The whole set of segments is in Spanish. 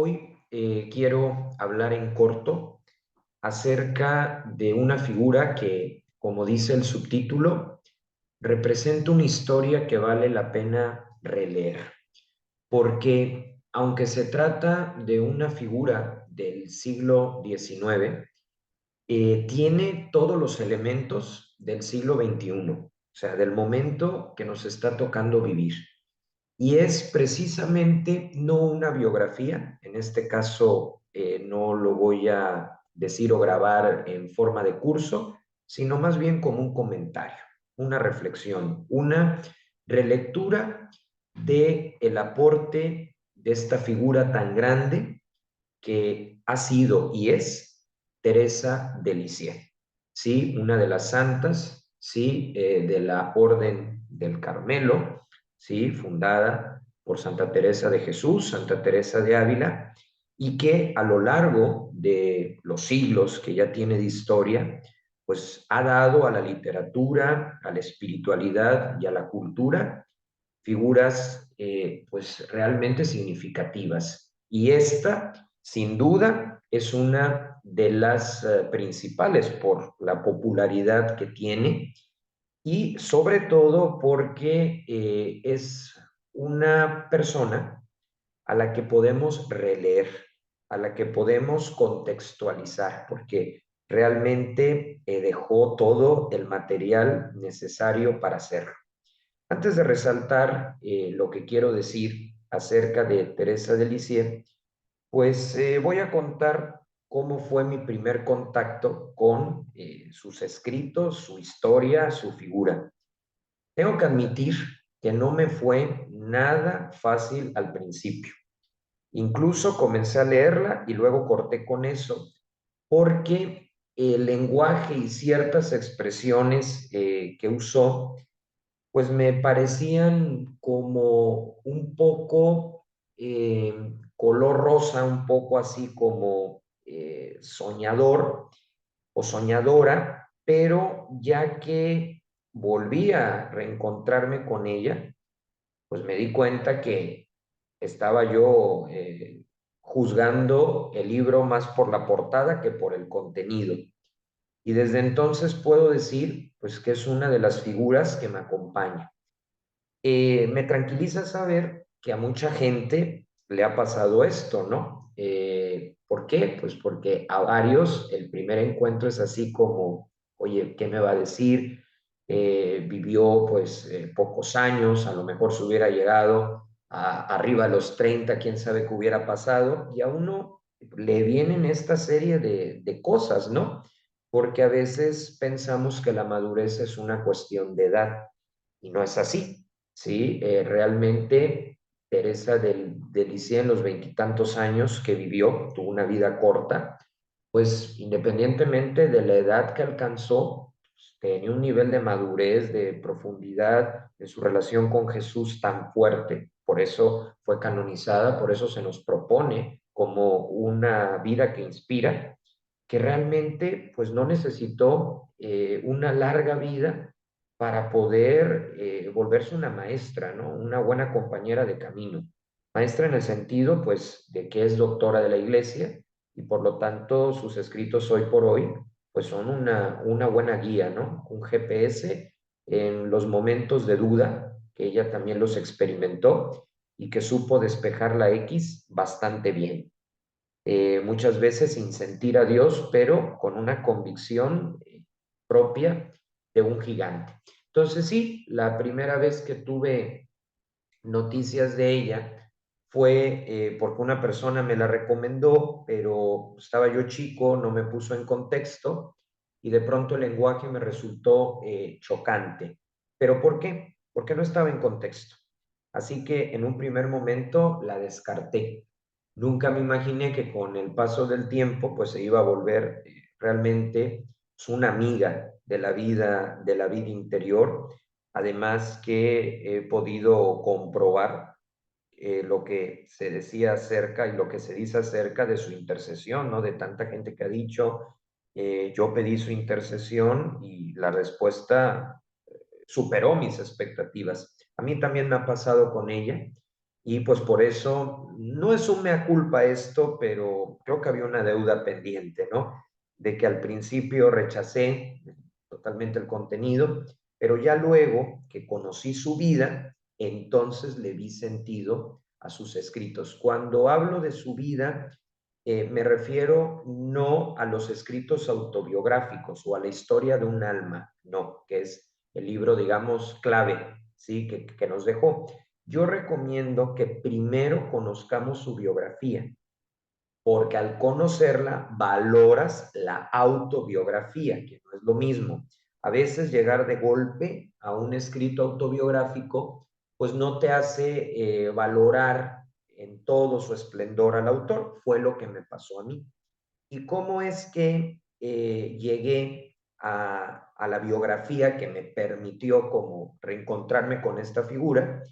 Hoy quiero hablar en corto acerca de una figura que, como dice el subtítulo, representa una historia que vale la pena releer, porque aunque se trata de una figura del siglo XIX, tiene todos los elementos del siglo XXI, o sea, del momento que nos está tocando vivir. Y es precisamente no una biografía, en este caso no lo voy a decir o grabar en forma de curso, sino más bien como un comentario, una reflexión, una relectura de el aporte de esta figura tan grande que ha sido y es Teresa de Lisieux, ¿sí? Una de las santas, ¿sí? De la Orden del Carmelo, ¿sí? Fundada por Santa Teresa de Jesús, Santa Teresa de Ávila, y que a lo largo de los siglos que ya tiene de historia, pues ha dado a la literatura, a la espiritualidad y a la cultura figuras pues realmente significativas. Y esta, sin duda, es una de las principales por la popularidad que tiene y sobre todo porque es una persona a la que podemos releer, a la que podemos contextualizar, porque realmente dejó todo el material necesario para hacerlo. Antes de resaltar lo que quiero decir acerca de Teresa de Lisieux, pues voy a contar cómo fue mi primer contacto con sus escritos, su historia, su figura. Tengo que admitir que no me fue nada fácil al principio. Incluso comencé a leerla y luego corté con eso porque el lenguaje y ciertas expresiones que usó pues me parecían como un poco color rosa, un poco así como soñador o soñadora, pero ya que volví a reencontrarme con ella, pues me di cuenta que estaba yo juzgando el libro más por la portada que por el contenido. Y desde entonces puedo decir, pues, que es una de las figuras que me acompaña. Me tranquiliza saber que a mucha gente le ha pasado esto, ¿no? ¿Por qué? Pues porque a varios el primer encuentro es así como, oye, ¿qué me va a decir? Vivió pues pocos años, a lo mejor se hubiera llegado arriba a los 30, quién sabe qué hubiera pasado, y a uno le vienen esta serie de cosas, ¿no? Porque a veces pensamos que la madurez es una cuestión de edad y no es así. ¿Sí? Realmente Teresa de Lisieux en los veintitantos años que vivió, tuvo una vida corta, pues independientemente de la edad que alcanzó, pues, tenía un nivel de madurez, de profundidad en su relación con Jesús tan fuerte, por eso fue canonizada, por eso se nos propone como una vida que inspira, que realmente pues no necesitó una larga vida para poder volverse una maestra, ¿no? Una buena compañera de camino. Maestra en el sentido, pues, de que es doctora de la iglesia y por lo tanto sus escritos hoy por hoy, pues son una buena guía, ¿no? Un GPS en los momentos de duda, que ella también los experimentó y que supo despejar la X bastante bien. Muchas veces sin sentir a Dios, pero con una convicción propia de un gigante. Entonces sí, la primera vez que tuve noticias de ella fue porque una persona me la recomendó, pero estaba yo chico, no me puso en contexto y de pronto el lenguaje me resultó chocante. ¿Pero por qué? Porque no estaba en contexto. Así que en un primer momento la descarté. Nunca me imaginé que con el paso del tiempo pues se iba a volver realmente pues, una amiga de la vida interior. Además que he podido comprobar lo que se decía acerca y lo que se dice acerca de su intercesión, ¿no? De tanta gente que ha dicho, yo pedí su intercesión y la respuesta superó mis expectativas. A mí también me ha pasado con ella Y pues por eso no es un mea culpa esto, pero creo que había una deuda pendiente, ¿no? De que al principio rechacé totalmente el contenido, pero ya luego que conocí su vida, entonces le vi sentido a sus escritos. Cuando hablo de su vida, me refiero no a los escritos autobiográficos o a la historia de un alma, no, que es el libro, digamos, clave, ¿sí? Que nos dejó. Yo recomiendo que primero conozcamos su biografía, porque al conocerla valoras la autobiografía, que no es lo mismo. A veces llegar de golpe a un escrito autobiográfico, pues no te hace valorar en todo su esplendor al autor. Fue lo que me pasó a mí. ¿Y cómo es que llegué a la biografía que me permitió como reencontrarme con esta figura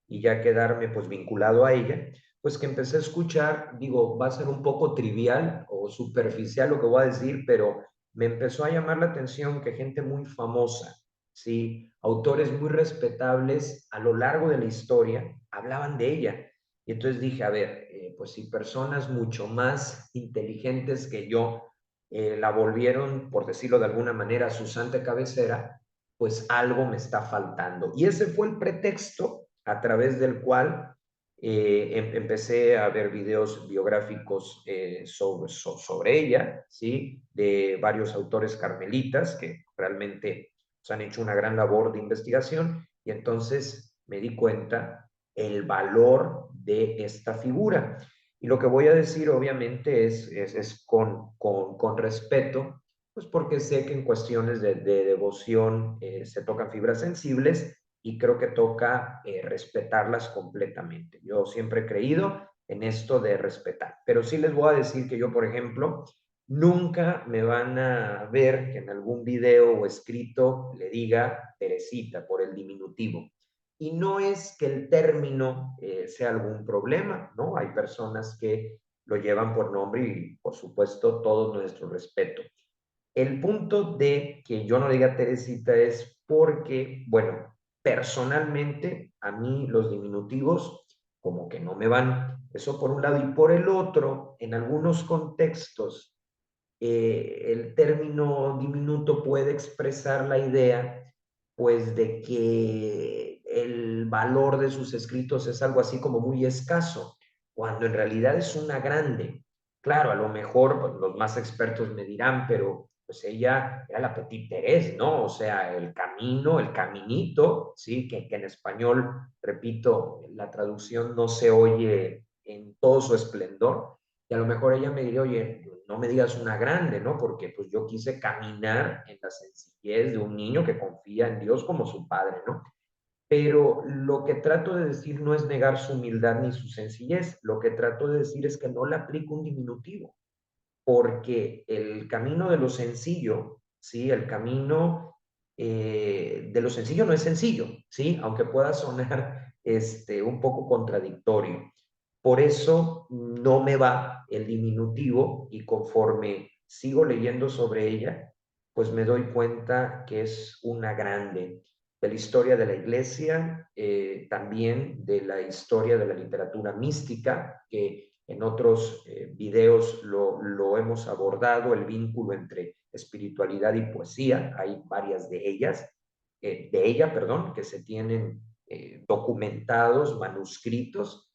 y ya quedarme pues vinculado a ella? Pues que empecé a escuchar, digo, va a ser un poco trivial o superficial lo que voy a decir, pero me empezó a llamar la atención que gente muy famosa, ¿sí? Autores muy respetables a lo largo de la historia hablaban de ella. Y entonces dije, a ver, pues si personas mucho más inteligentes que yo la volvieron, por decirlo de alguna manera, su santa cabecera, pues algo me está faltando. Y ese fue el pretexto a través del cual empecé a ver videos biográficos sobre ella, ¿sí? De varios autores carmelitas que realmente pues, han hecho una gran labor de investigación y entonces me di cuenta el valor de esta figura. Y lo que voy a decir obviamente es con respeto, pues porque sé que en cuestiones de devoción se tocan fibras sensibles y creo que toca respetarlas completamente. Yo siempre he creído en esto de respetar, pero sí les voy a decir que yo, por ejemplo, nunca me van a ver que en algún video o escrito le diga Teresita por el diminutivo. Y no es que el término sea algún problema, ¿no? Hay personas que lo llevan por nombre y, por supuesto, todo nuestro respeto. El punto de que yo no diga Teresita es porque, bueno, personalmente a mí los diminutivos como que no me van. Eso por un lado. Y por el otro, en algunos contextos, el término diminuto puede expresar la idea, pues, de que el valor de sus escritos es algo así como muy escaso, cuando en realidad es una grande. Claro, a lo mejor pues, los más expertos me dirán, pero pues ella era la Petite Thérèse, ¿no? O sea, el camino, el caminito, ¿sí? Que en español, repito, la traducción no se oye en todo su esplendor, y a lo mejor ella me diría, oye, no me digas una grande, ¿no? Porque pues yo quise caminar en la sencillez de un niño que confía en Dios como su padre, ¿no? Pero lo que trato de decir no es negar su humildad ni su sencillez, lo que trato de decir es que no le aplico un diminutivo, porque el camino de lo sencillo, ¿sí? El camino de lo sencillo no es sencillo, ¿sí? Aunque pueda sonar un poco contradictorio. Por eso no me va el diminutivo y conforme sigo leyendo sobre ella, pues me doy cuenta que es una grande de la historia de la iglesia, también de la historia de la literatura mística, que en otros videos lo hemos abordado, el vínculo entre espiritualidad y poesía, hay varias de ella, perdón, que se tienen documentados, manuscritos,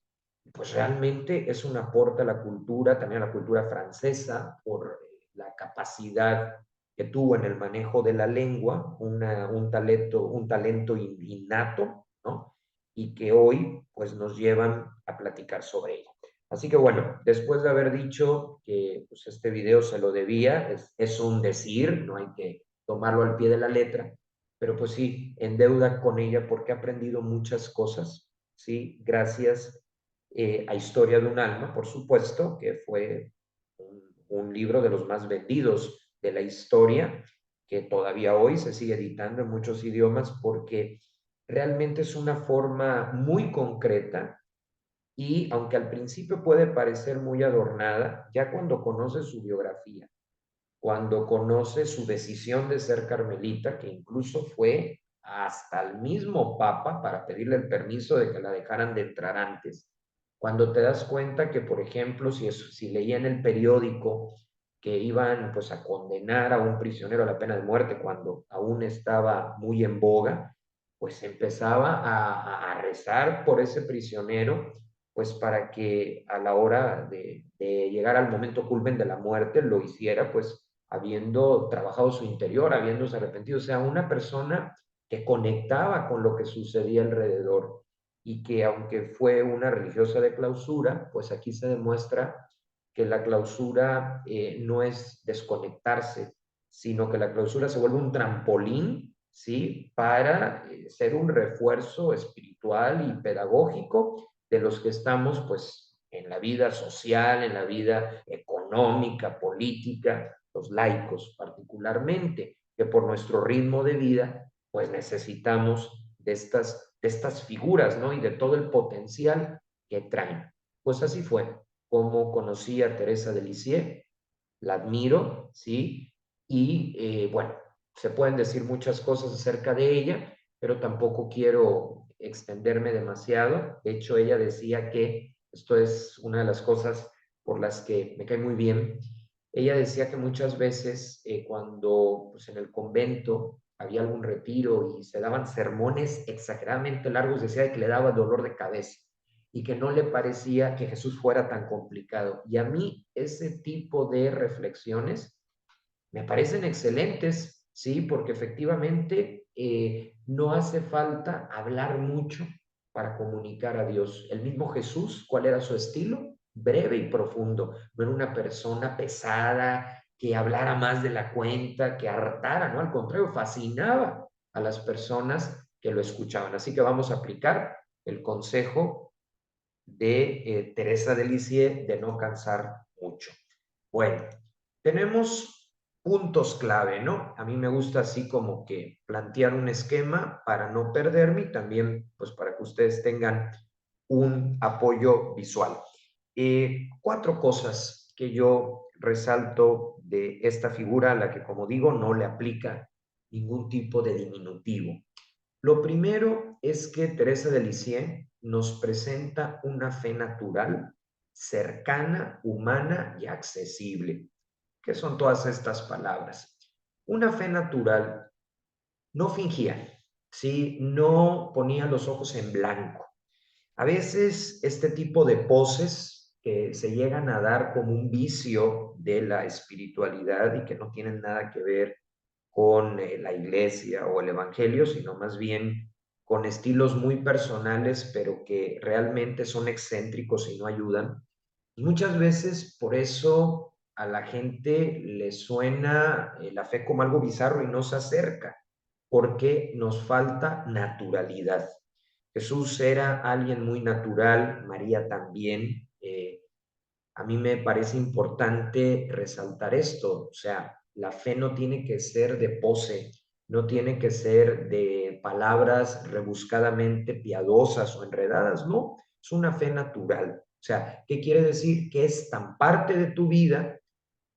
pues realmente es un aporte a la cultura, también a la cultura francesa, por la capacidad que tuvo en el manejo de la lengua, un talento innato, ¿no? Y que hoy pues nos llevan a platicar sobre ello. Así que bueno, después de haber dicho que pues, este video se lo debía, es un decir, no hay que tomarlo al pie de la letra, pero pues sí, en deuda con ella porque he aprendido muchas cosas, ¿sí? Gracias a Historia de un alma, por supuesto, que fue un libro de los más vendidos de la historia, que todavía hoy se sigue editando en muchos idiomas porque realmente es una forma muy concreta y aunque al principio puede parecer muy adornada, ya cuando conoces su biografía, cuando conoces su decisión de ser carmelita, que incluso fue hasta el mismo Papa para pedirle el permiso de que la dejaran de entrar antes. Cuando te das cuenta que, por ejemplo, si leía en el periódico que iban pues a condenar a un prisionero a la pena de muerte cuando aún estaba muy en boga, pues empezaba a rezar por ese prisionero, pues para que a la hora de llegar al momento culmen de la muerte lo hiciera pues habiendo trabajado su interior, habiéndose arrepentido, o sea, una persona que conectaba con lo que sucedía alrededor y que aunque fue una religiosa de clausura, pues aquí se demuestra que la clausura no es desconectarse, sino que la clausura se vuelve un trampolín, ¿sí? Para ser un refuerzo espiritual y pedagógico de los que estamos, pues, en la vida social, en la vida económica, política, los laicos particularmente, que por nuestro ritmo de vida, pues necesitamos de estas figuras, ¿no? Y de todo el potencial que traen. Pues así fue como conocí a Teresa de Lisieux, la admiro, ¿sí? Y bueno, se pueden decir muchas cosas acerca de ella, pero tampoco quiero extenderme demasiado. De hecho, ella decía que, esto es una de las cosas por las que me cae muy bien, ella decía que muchas veces cuando pues, en el convento había algún retiro y se daban sermones exageradamente largos, decía que le daba dolor de cabeza y que no le parecía que Jesús fuera tan complicado. Y a mí ese tipo de reflexiones me parecen excelentes, ¿sí? Porque efectivamente no hace falta hablar mucho para comunicar a Dios. El mismo Jesús, ¿cuál era su estilo? Breve y profundo. No era una persona pesada, que hablara más de la cuenta, que hartara, ¿no? Al contrario, fascinaba a las personas que lo escuchaban. Así que vamos a aplicar el consejo de Teresa de Lisieux de no cansar mucho. Bueno, tenemos puntos clave, ¿no? A mí me gusta así como que plantear un esquema para no perderme y también pues para que ustedes tengan un apoyo visual. Cuatro cosas que yo resalto de esta figura a la que, como digo, no le aplica ningún tipo de diminutivo. Lo primero es que Teresa de Lisieux nos presenta una fe natural, cercana, humana y accesible. ¿Qué son todas estas palabras? Una fe natural no fingía, ¿sí? No ponía los ojos en blanco. A veces este tipo de poses que se llegan a dar como un vicio de la espiritualidad y que no tienen nada que ver con la iglesia o el evangelio, sino más bien con estilos muy personales, pero que realmente son excéntricos y no ayudan. Y muchas veces por eso a la gente le suena la fe como algo bizarro y no se acerca, porque nos falta naturalidad. Jesús era alguien muy natural, María también. A mí me parece importante resaltar esto, o sea, la fe no tiene que ser de pose, no tiene que ser de palabras rebuscadamente piadosas o enredadas, no, es una fe natural. O sea, ¿qué quiere decir? Que es tan parte de tu vida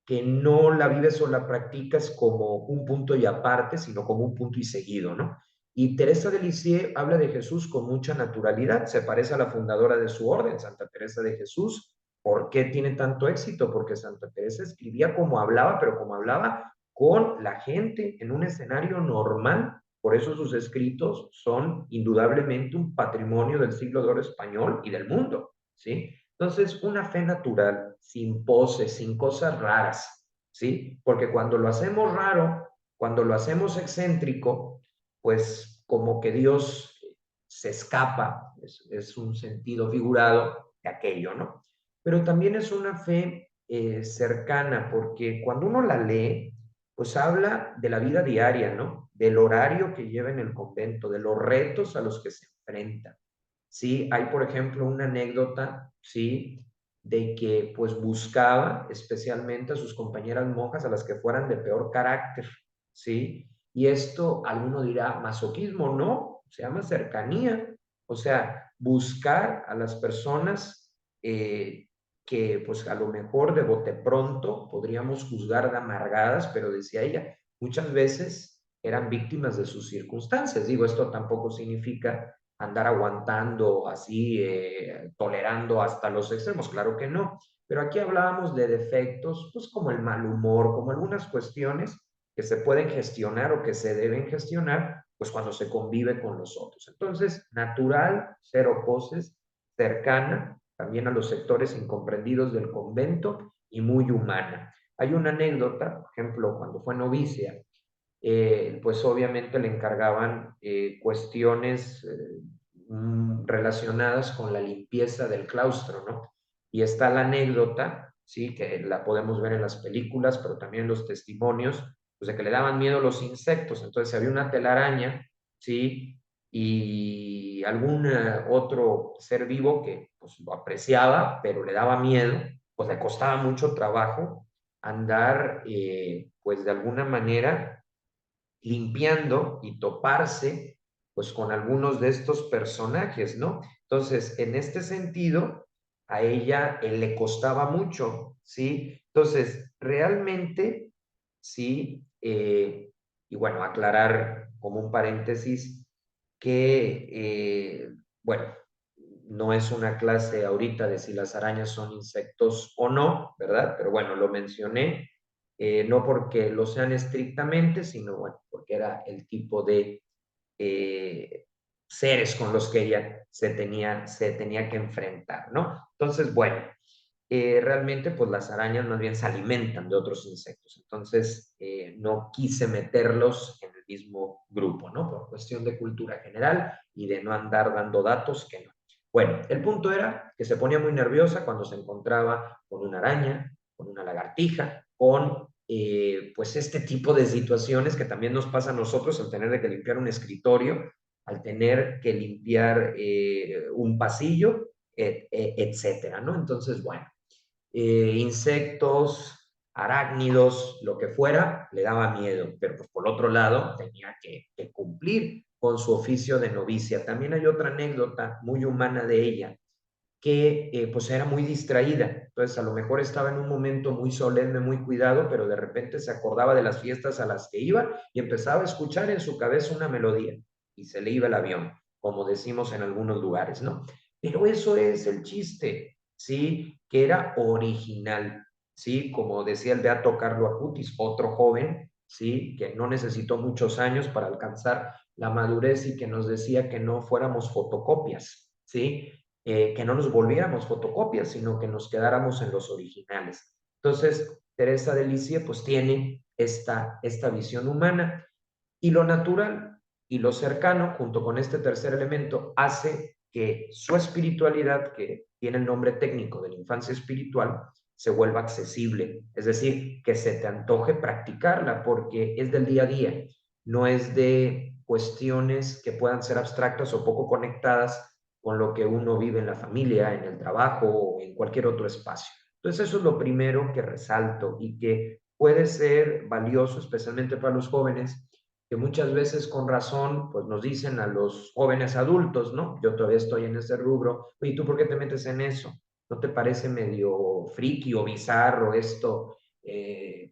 que no la vives o la practicas como un punto y aparte, sino como un punto y seguido, ¿no? Y Teresa de Lisieux habla de Jesús con mucha naturalidad, se parece a la fundadora de su orden, Santa Teresa de Jesús. ¿Por qué tiene tanto éxito? Porque Santa Teresa escribía como hablaba, pero como hablaba con la gente en un escenario normal. Por eso sus escritos son indudablemente un patrimonio del siglo de oro español y del mundo, ¿sí? Entonces, una fe natural, sin poses, sin cosas raras, ¿sí? Porque cuando lo hacemos raro, cuando lo hacemos excéntrico, pues como que Dios se escapa, es un sentido figurado de aquello, ¿no? Pero también es una fe cercana, porque cuando uno la lee, pues habla de la vida diaria, ¿no? Del horario que lleva en el convento, de los retos a los que se enfrenta. Sí, hay, por ejemplo, una anécdota, sí, de que pues buscaba especialmente a sus compañeras monjas a las que fueran de peor carácter, sí, y esto alguno dirá masoquismo, no, se llama cercanía, o sea, buscar a las personas que pues a lo mejor de bote pronto podríamos juzgar de amargadas, pero decía ella, muchas veces eran víctimas de sus circunstancias. Digo, esto tampoco significa andar aguantando así, tolerando hasta los extremos, claro que no. Pero aquí hablábamos de defectos, pues como el mal humor, como algunas cuestiones que se pueden gestionar o que se deben gestionar, pues cuando se convive con los otros. Entonces, natural, cero poses, cercana también a los sectores incomprendidos del convento y muy humana. Hay una anécdota, por ejemplo, cuando fue novicia, pues obviamente le encargaban cuestiones relacionadas con la limpieza del claustro, ¿no? Y está la anécdota, ¿sí? Que la podemos ver en las películas, pero también en los testimonios, pues de que le daban miedo los insectos. Entonces había una telaraña, ¿sí? Y algún otro ser vivo que pues, lo apreciaba, pero le daba miedo, pues le costaba mucho trabajo andar, pues de alguna manera limpiando y toparse pues con algunos de estos personajes, ¿no? Entonces, en este sentido, a ella le costaba mucho, ¿sí? Entonces, realmente, sí, y bueno, aclarar como un paréntesis que, bueno, no es una clase ahorita de si las arañas son insectos o no, ¿verdad? Pero bueno, lo mencioné no porque lo sean estrictamente, sino bueno, porque era el tipo de seres con los que ella se tenía que enfrentar, ¿no? Entonces, bueno, realmente pues las arañas más bien se alimentan de otros insectos, entonces no quise meterlos en el mismo grupo, ¿no? Por cuestión de cultura general y de no andar dando datos que no. Bueno, el punto era que se ponía muy nerviosa cuando se encontraba con una araña, con una lagartija, con pues este tipo de situaciones que también nos pasa a nosotros al tener que limpiar un escritorio, al tener que limpiar un pasillo, etcétera, ¿no? Entonces, bueno, insectos, arácnidos, lo que fuera, le daba miedo, pero pues por otro lado tenía que cumplir con su oficio de novicia. También hay otra anécdota muy humana de ella, que pues era muy distraída, entonces a lo mejor estaba en un momento muy solemne, muy cuidado, pero de repente se acordaba de las fiestas a las que iba y empezaba a escuchar en su cabeza una melodía y se le iba el avión, como decimos en algunos lugares, ¿no? Pero eso es el chiste, ¿sí? Que era original, ¿sí? Como decía el beato Carlo Acutis, otro joven, ¿sí? Que no necesitó muchos años para alcanzar la madurez y que nos decía que no fuéramos fotocopias, ¿sí? Que no nos volviéramos fotocopias, sino que nos quedáramos en los originales. Entonces, Teresa de Lisieux pues tiene esta visión humana y lo natural y lo cercano, junto con este tercer elemento, hace que su espiritualidad, que tiene el nombre técnico de la infancia espiritual, se vuelva accesible, es decir, que se te antoje practicarla porque es del día a día, no es de cuestiones que puedan ser abstractas o poco conectadas con lo que uno vive en la familia, en el trabajo o en cualquier otro espacio. Entonces eso es lo primero que resalto y que puede ser valioso, especialmente para los jóvenes, que muchas veces con razón pues nos dicen a los jóvenes adultos, ¿no? Yo todavía estoy en ese rubro, oye, ¿tú por qué te metes en eso? ¿No te parece medio friki o bizarro esto,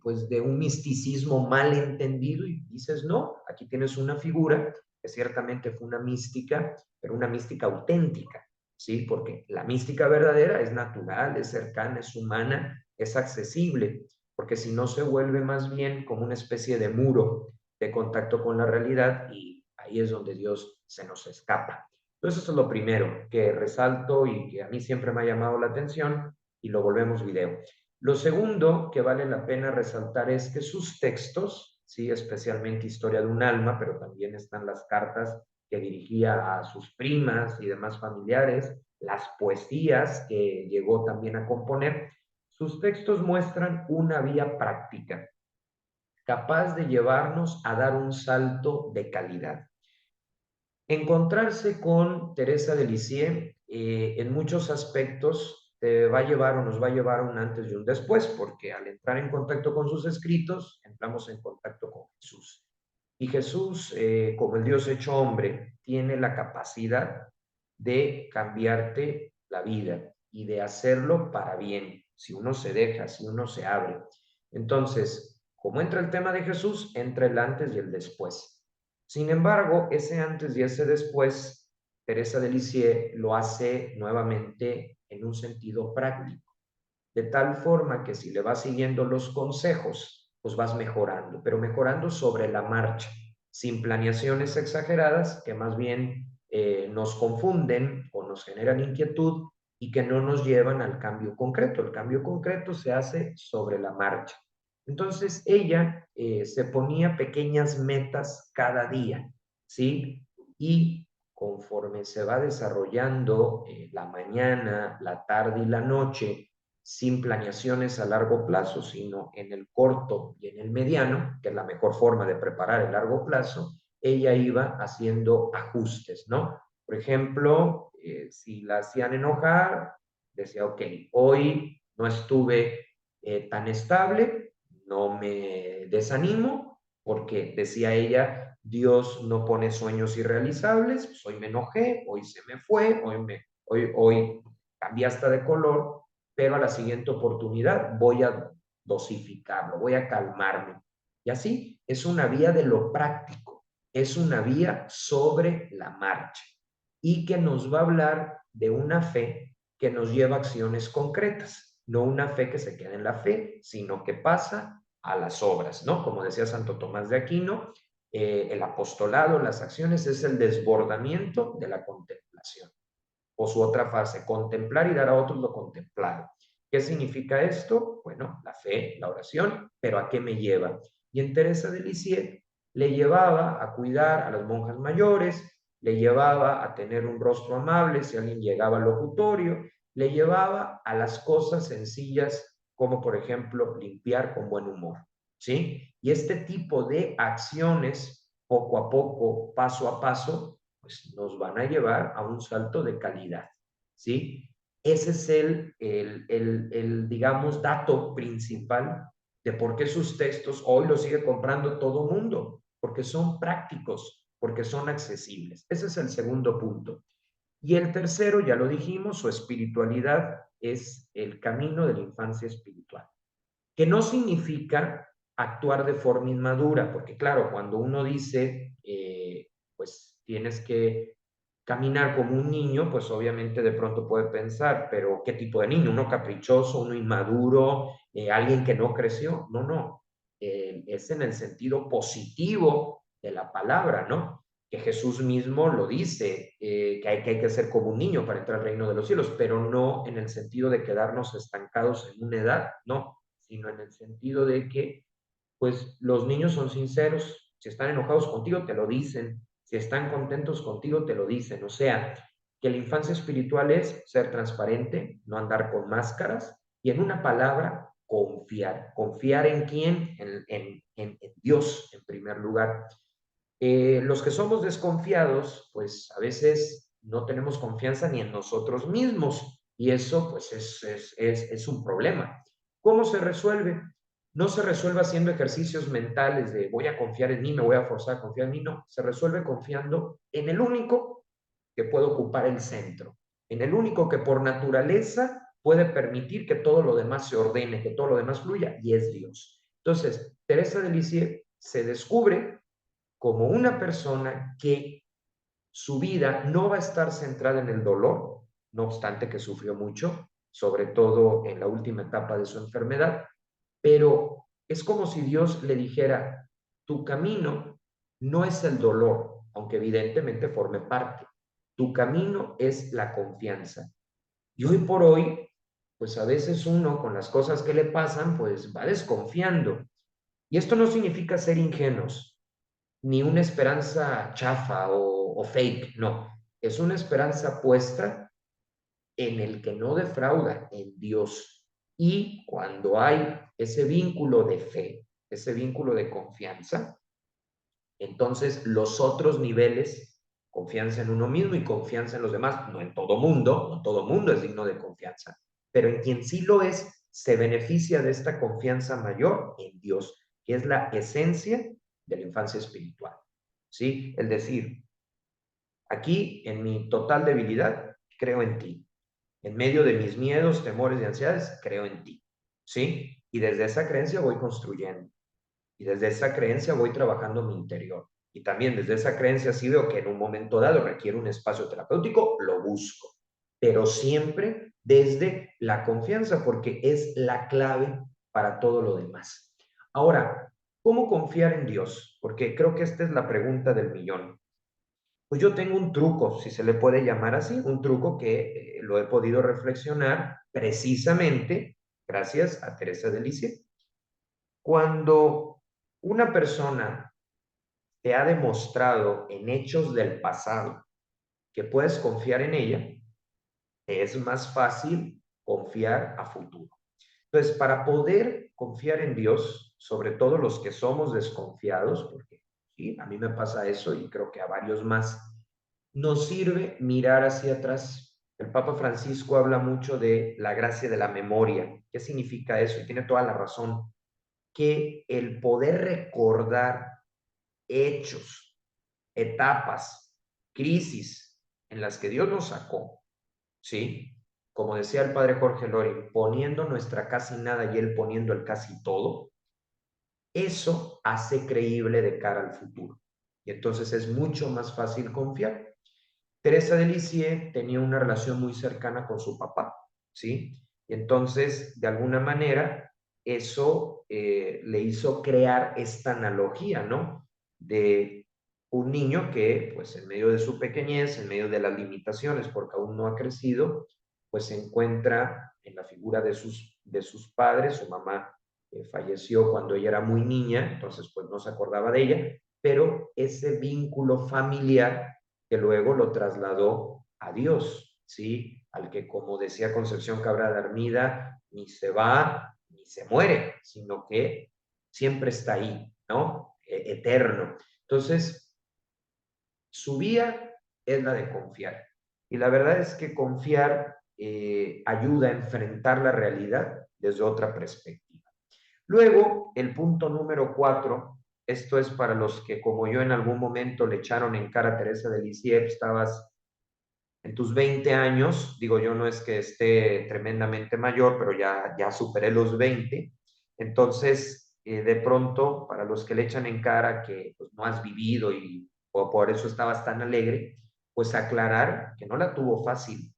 pues de un misticismo mal entendido? Y dices, no, aquí tienes una figura que ciertamente fue una mística, pero una mística auténtica, ¿sí? Porque la mística verdadera es natural, es cercana, es humana, es accesible, porque si no se vuelve más bien como una especie de muro de contacto con la realidad y ahí es donde Dios se nos escapa. Entonces eso es lo primero que resalto y que a mí siempre me ha llamado la atención y lo volvemos video. Lo segundo que vale la pena resaltar es que sus textos, sí, especialmente Historia de un alma, pero también están las cartas que dirigía a sus primas y demás familiares, las poesías que llegó también a componer, sus textos muestran una vía práctica capaz de llevarnos a dar un salto de calidad. Encontrarse con Teresa de Lisieux en muchos aspectos te va a llevar o nos va a llevar a un antes y un después, porque al entrar en contacto con sus escritos, entramos en contacto con Jesús. Y Jesús, como el Dios hecho hombre, tiene la capacidad de cambiarte la vida y de hacerlo para bien, si uno se deja, si uno se abre. Entonces, como entra el tema de Jesús, entra el antes y el después. Sin embargo, ese antes y ese después, Teresa de Lisieux lo hace nuevamente en un sentido práctico, de tal forma que si le vas siguiendo los consejos, pues vas mejorando, pero mejorando sobre la marcha, sin planeaciones exageradas que más bien nos confunden o nos generan inquietud y que no nos llevan al cambio concreto. El cambio concreto se hace sobre la marcha. Entonces ella se ponía pequeñas metas cada día, ¿sí? Y conforme se va desarrollando la mañana, la tarde y la noche, sin planeaciones a largo plazo, sino en el corto y en el mediano, que es la mejor forma de preparar el largo plazo, ella iba haciendo ajustes, ¿no? Por ejemplo, si la hacían enojar, decía, ok, hoy no estuve tan estable, no me desanimo, porque decía ella, Dios no pone sueños irrealizables, pues hoy me enojé, hoy se me fue, hoy cambié hasta de color, pero a la siguiente oportunidad voy a dosificarlo, voy a calmarme. Y así es una vía de lo práctico, es una vía sobre la marcha y que nos va a hablar de una fe que nos lleva a acciones concretas, no una fe que se queda en la fe, sino que pasa a las obras, ¿no? Como decía Santo Tomás de Aquino, el apostolado, las acciones es el desbordamiento de la contemplación. O su otra fase, contemplar y dar a otros lo contemplado. ¿Qué significa esto? Bueno, la fe, la oración, pero ¿a qué me lleva? Y en Teresa de Lisieux le llevaba a cuidar a las monjas mayores, le llevaba a tener un rostro amable si alguien llegaba al locutorio, le llevaba a las cosas sencillas como por ejemplo limpiar con buen humor, ¿sí? Y este tipo de acciones, poco a poco, paso a paso, pues nos van a llevar a un salto de calidad, ¿sí? Ese es digamos, dato principal de por qué sus textos hoy los sigue comprando todo mundo, porque son prácticos, porque son accesibles. Ese es el segundo punto. Y el tercero, ya lo dijimos, su espiritualidad es el camino de la infancia espiritual, que no significa actuar de forma inmadura, porque claro, cuando uno dice, pues tienes que caminar como un niño, pues obviamente de pronto puede pensar, pero ¿qué tipo de niño? ¿Uno caprichoso, uno inmaduro, alguien que no creció? No, no, es en el sentido positivo de la palabra, ¿no? Que Jesús mismo lo dice, que hay que ser como un niño para entrar al reino de los cielos, pero no en el sentido de quedarnos estancados en una edad, no, sino en el sentido de que, pues, los niños son sinceros, si están enojados contigo, te lo dicen, si están contentos contigo, te lo dicen, o sea, que la infancia espiritual es ser transparente, no andar con máscaras, y en una palabra, confiar. ¿Confiar en quién? En Dios, en primer lugar. Los que somos desconfiados, pues a veces no tenemos confianza ni en nosotros mismos y eso pues es un problema. ¿Cómo se resuelve? No se resuelve haciendo ejercicios mentales de voy a confiar en mí, me voy a forzar a confiar en mí, no. Se resuelve confiando en el único que puede ocupar el centro, en el único que por naturaleza puede permitir que todo lo demás se ordene, que todo lo demás fluya, y es Dios. Entonces, Teresa de Lisieux se descubre como una persona que su vida no va a estar centrada en el dolor, no obstante que sufrió mucho, sobre todo en la última etapa de su enfermedad, pero es como si Dios le dijera, tu camino no es el dolor, aunque evidentemente forme parte, tu camino es la confianza. Y hoy por hoy, pues a veces uno con las cosas que le pasan, pues va desconfiando. Y esto no significa ser ingenuos, ni una esperanza chafa o fake, no. Es una esperanza puesta en el que no defrauda, en Dios. Y cuando hay ese vínculo de fe, ese vínculo de confianza, entonces los otros niveles, confianza en uno mismo y confianza en los demás, no en todo mundo, no todo mundo es digno de confianza, pero en quien sí lo es, se beneficia de esta confianza mayor en Dios, que es la esencia de la infancia espiritual. ¿Sí? Es decir, aquí en mi total debilidad, creo en ti. En medio de mis miedos, temores y ansiedades, creo en ti. ¿Sí? Y desde esa creencia voy construyendo. Y desde esa creencia voy trabajando mi interior. Y también desde esa creencia, si veo que en un momento dado requiere un espacio terapéutico, lo busco. Pero siempre desde la confianza, porque es la clave para todo lo demás. Ahora, ¿cómo confiar en Dios? Porque creo que esta es la pregunta del millón. Pues yo tengo un truco, si se le puede llamar así, un truco que lo he podido reflexionar precisamente gracias a Teresa de Lisieux. Cuando una persona te ha demostrado en hechos del pasado que puedes confiar en ella, te es más fácil confiar a futuro. Entonces, para poder confiar en Dios, sobre todo los que somos desconfiados, porque sí, a mí me pasa eso y creo que a varios más, nos sirve mirar hacia atrás. El Papa Francisco habla mucho de la gracia de la memoria. ¿Qué significa eso? Y tiene toda la razón. Que el poder recordar hechos, etapas, crisis en las que Dios nos sacó, ¿sí? Como decía el padre Jorge Lori, poniendo nuestra casi nada y él poniendo el casi todo, eso hace creíble de cara al futuro. Y entonces es mucho más fácil confiar. Teresa de Lisieux tenía una relación muy cercana con su papá, ¿sí? Y entonces, de alguna manera, eso le hizo crear esta analogía, ¿no? De un niño que, pues, en medio de su pequeñez, en medio de las limitaciones, porque aún no ha crecido, pues se encuentra en la figura de sus padres. Su mamá falleció cuando ella era muy niña, entonces, pues, no se acordaba de ella, pero ese vínculo familiar que luego lo trasladó a Dios, ¿sí? Al que, como decía Concepción Cabral de Armida, ni se va ni se muere, sino que siempre está ahí, ¿no? Eterno. Entonces, su vía es la de confiar. Y la verdad es que confiar ayuda a enfrentar la realidad desde otra perspectiva. Luego, el punto número 4, esto es para los que como yo en algún momento le echaron en cara a Teresa de Lisieux, estabas en tus 20 años, digo yo no es que esté tremendamente mayor, pero ya superé los 20, entonces de pronto para los que le echan en cara que pues, no has vivido y o por eso estabas tan alegre, pues aclarar que no la tuvo fácil,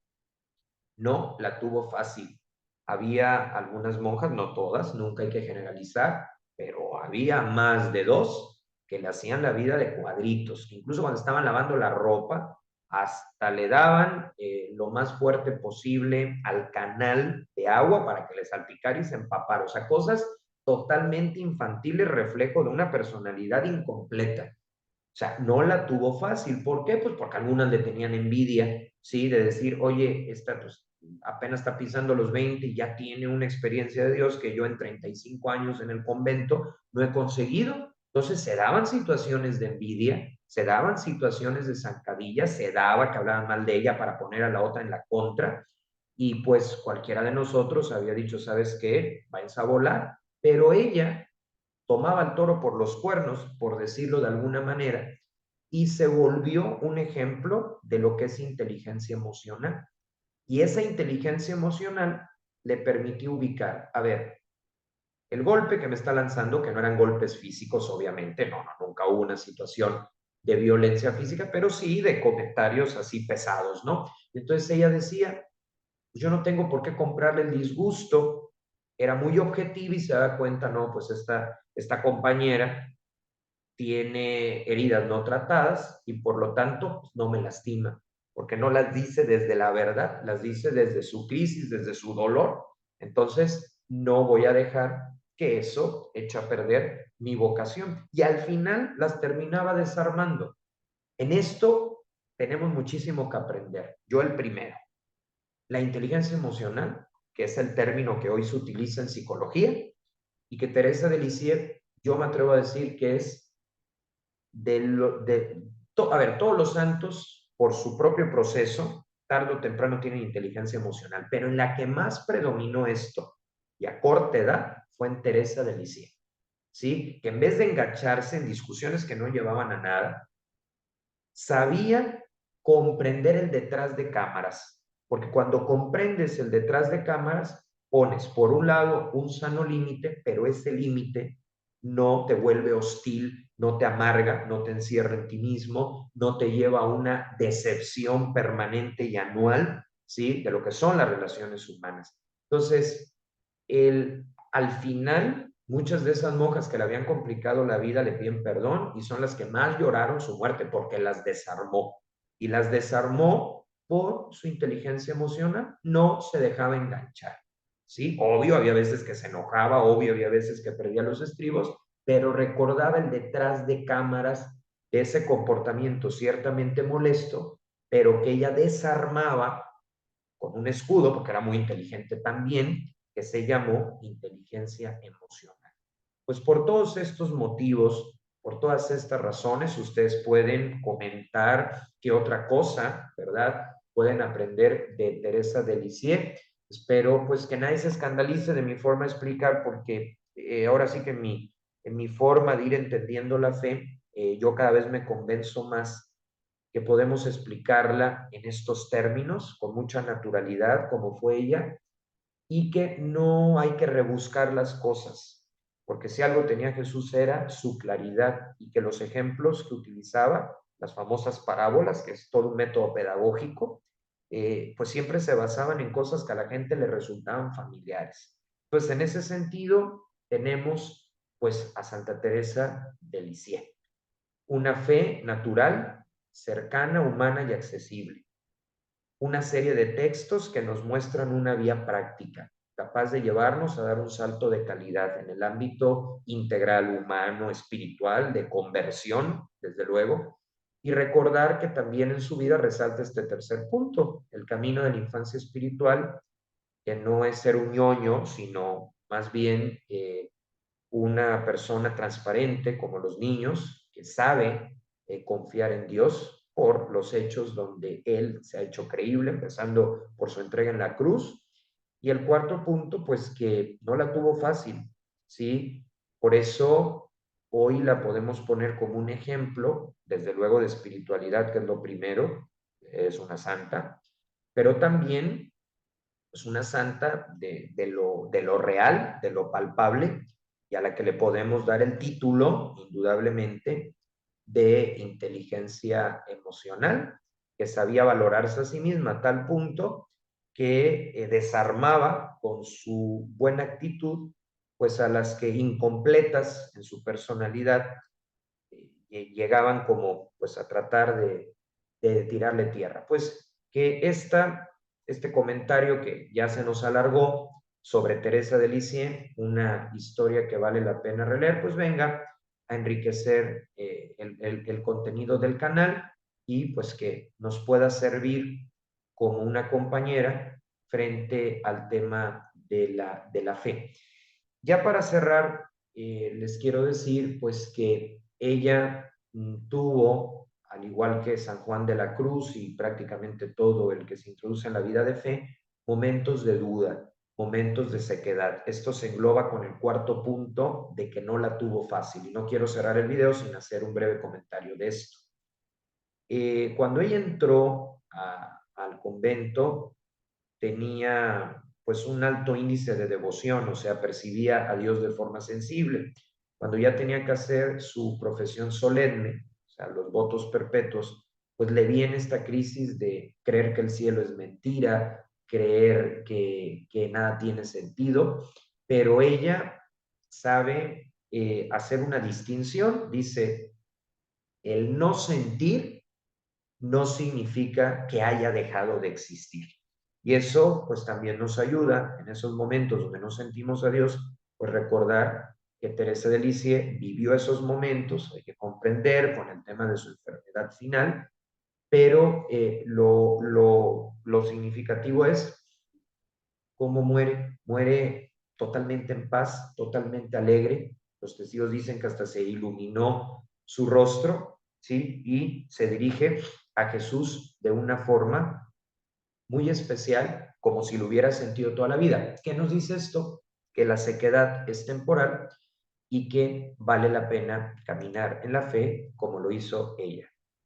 no la tuvo fácil. Había algunas monjas, no todas, nunca hay que generalizar, pero había más de dos que le hacían la vida de cuadritos. Incluso cuando estaban lavando la ropa, hasta le daban lo más fuerte posible al canal de agua para que le salpicara y se empapara. O sea, cosas totalmente infantiles, reflejo de una personalidad incompleta. O sea, no la tuvo fácil. ¿Por qué? Pues porque algunas le tenían envidia, ¿sí? De decir, oye, esta pues apenas está pisando los 20 y ya tiene una experiencia de Dios que yo en 35 años en el convento no he conseguido. Entonces se daban situaciones de envidia, se daban situaciones de zancadilla, se daba que hablaban mal de ella para poner a la otra en la contra. Y pues cualquiera de nosotros había dicho, ¿sabes qué? Váyanse a volar. Pero ella tomaba el toro por los cuernos, por decirlo de alguna manera, y se volvió un ejemplo de lo que es inteligencia emocional. Y esa inteligencia emocional le permitió ubicar, a ver, el golpe que me está lanzando, que no eran golpes físicos, obviamente, no, nunca hubo una situación de violencia física, pero sí de comentarios así pesados, ¿no? Entonces ella decía, yo no tengo por qué comprarle el disgusto, era muy objetiva y se da cuenta, no, pues esta compañera tiene heridas no tratadas y por lo tanto pues, no me lastima, porque no las dice desde la verdad, las dice desde su crisis, desde su dolor. Entonces, no voy a dejar que eso eche a perder mi vocación. Y al final las terminaba desarmando. En esto tenemos muchísimo que aprender. Yo el primero, la inteligencia emocional, que es el término que hoy se utiliza en psicología y que Teresa de Lisieux, yo me atrevo a decir que es a ver, todos los santos, por su propio proceso, tarde o temprano tienen inteligencia emocional, pero en la que más predominó esto, y a corta edad, fue en Teresa de Lisieux, ¿sí? Que en vez de engancharse en discusiones que no llevaban a nada, sabía comprender el detrás de cámaras, porque cuando comprendes el detrás de cámaras, pones por un lado un sano límite, pero ese límite no te vuelve hostil, no te amarga, no te encierra en ti mismo, no te lleva a una decepción permanente y anual, ¿sí? De lo que son las relaciones humanas. Entonces, al final, muchas de esas monjas que le habían complicado la vida le piden perdón y son las que más lloraron su muerte porque las desarmó. Y las desarmó por su inteligencia emocional, no se dejaba enganchar. ¿Sí? Obvio, había veces que se enojaba, obvio, había veces que perdía los estribos, pero recordaba el detrás de cámaras de ese comportamiento ciertamente molesto, pero que ella desarmaba con un escudo, porque era muy inteligente también, que se llamó inteligencia emocional. Pues por todos estos motivos, por todas estas razones, ustedes pueden comentar qué otra cosa, ¿verdad? Pueden aprender de Teresa de Lisieux. Espero pues que nadie se escandalice de mi forma de explicar, porque ahora sí que en mi forma de ir entendiendo la fe, yo cada vez me convenzo más que podemos explicarla en estos términos, con mucha naturalidad, como fue ella, y que no hay que rebuscar las cosas, porque si algo tenía Jesús era su claridad y que los ejemplos que utilizaba, las famosas parábolas, que es todo un método pedagógico, pues siempre se basaban en cosas que a la gente le resultaban familiares. Pues en ese sentido tenemos pues a Santa Teresa de Lisieux, una fe natural, cercana, humana y accesible. Una serie de textos que nos muestran una vía práctica, capaz de llevarnos a dar un salto de calidad en el ámbito integral, humano, espiritual, de conversión, desde luego, y recordar que también en su vida resalta este tercer punto, el camino de la infancia espiritual, que no es ser un ñoño, sino más bien una persona transparente como los niños, que sabe confiar en Dios por los hechos donde Él se ha hecho creíble, empezando por su entrega en la cruz. Y el cuarto punto, pues que no la tuvo fácil, ¿sí? Por eso hoy la podemos poner como un ejemplo, desde luego de espiritualidad, que es lo primero, es una santa, pero también es una santa de lo real, de lo palpable, y a la que le podemos dar el título, indudablemente, de inteligencia emocional, que sabía valorarse a sí misma a tal punto que desarmaba con su buena actitud, pues a las que incompletas en su personalidad llegaban como pues a tratar de tirarle tierra. Pues que este comentario que ya se nos alargó sobre Teresa de Lisieux, una historia que vale la pena releer, pues venga a enriquecer el contenido del canal y pues que nos pueda servir como una compañera frente al tema de la fe. Ya para cerrar, les quiero decir pues que ella tuvo, al igual que San Juan de la Cruz y prácticamente todo el que se introduce en la vida de fe, momentos de duda, momentos de sequedad. Esto se engloba con el cuarto punto de que no la tuvo fácil. Y no quiero cerrar el video sin hacer un breve comentario de esto. Cuando ella entró al convento, tenía pues un alto índice de devoción, o sea, percibía a Dios de forma sensible. Cuando ya tenía que hacer su profesión solemne, o sea, los votos perpetuos, pues le viene esta crisis de creer que el cielo es mentira, creer que nada tiene sentido, pero ella sabe hacer una distinción, dice, el no sentir no significa que haya dejado de existir. Y eso pues también nos ayuda en esos momentos donde no sentimos a Dios, pues recordar que Teresa de Lisieux vivió esos momentos, hay que comprender con el tema de su enfermedad final, pero lo significativo es cómo muere, muere totalmente en paz, totalmente alegre. Los testigos dicen que hasta se iluminó su rostro, ¿sí? Y se dirige a Jesús de una forma muy especial, como si lo hubiera sentido toda la vida. ¿Qué nos dice esto? Que la sequedad es temporal y que vale la pena caminar en la fe como lo hizo ella.